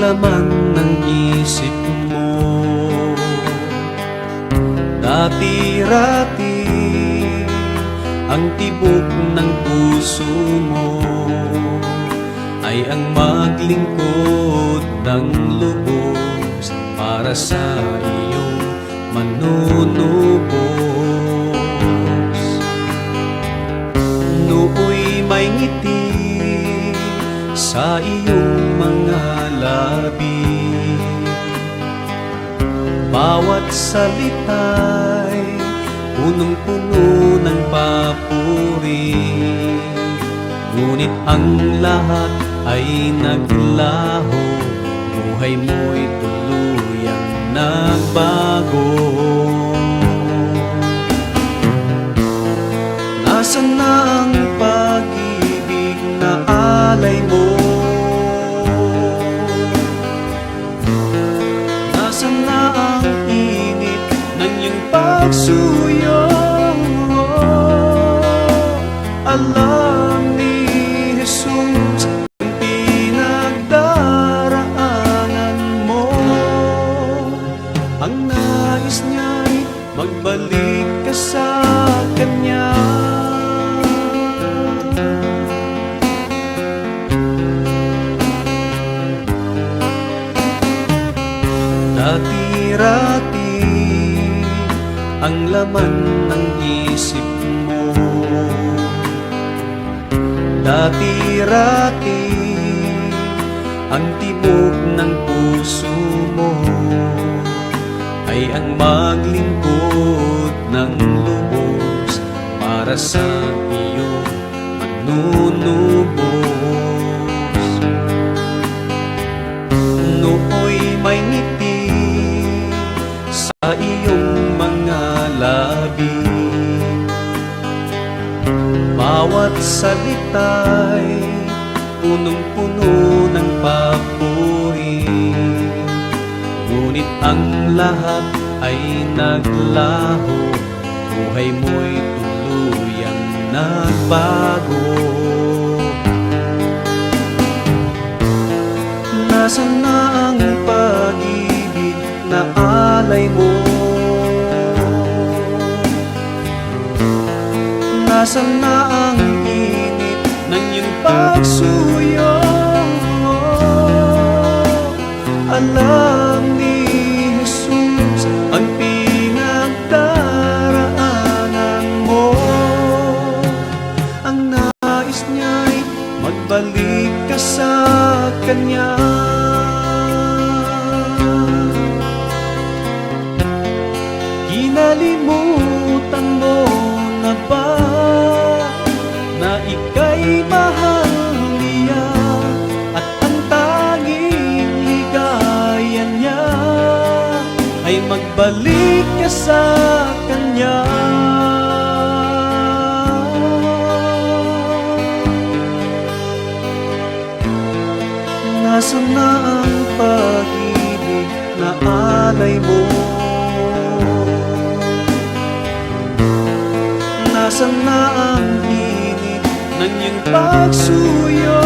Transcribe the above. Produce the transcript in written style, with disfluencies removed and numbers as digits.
laman ng isip mo. Dati-rati ang tibok ng puso mo ay ang maglingkod ng lubos para sa iyong manunubos. Nooy may ngiti sa iyong mga labi, bawat salita'y punong-puno ng papuri, ngunit ang lahat ay naglaho, buhay mo'y tuluyang nagbago. Nasaan na ang pag-ibig na alay mo? Nasaan na ang init ng iyong pagsuyo? Alam ni Jesus ang pinagdaraanan mo. Ang nais niya'y magbalik ka sa Kanya. Dati-rati ang laman ng isip mo. Dati-rati ang tibok ng puso mo ay ang maglingkod ng lubos para sa iyong manunubos. Nooy may ngiti sa iyong mga labi, bawat salita'y punong-puno ng papuri, ngunit ang lahat ay naglaho, buhay mo'y tuluyang nagbago. Nasaan na ang pag-ibig na alay mo? Nasaan na ang init ng iyong pagsuyo? Alam ni Jesus ang pinagdaraanan mo. Ang nais niya'y magbalik ka sa Kanya. Kinalimutan mo na ba na ika'y mahal niya at ang tanging ligaya niya ay magbalik ka sa Kanya? Nasaan na ang pag-ibig na alay mo? Nasaan na ang init ng iyong pagsuyo?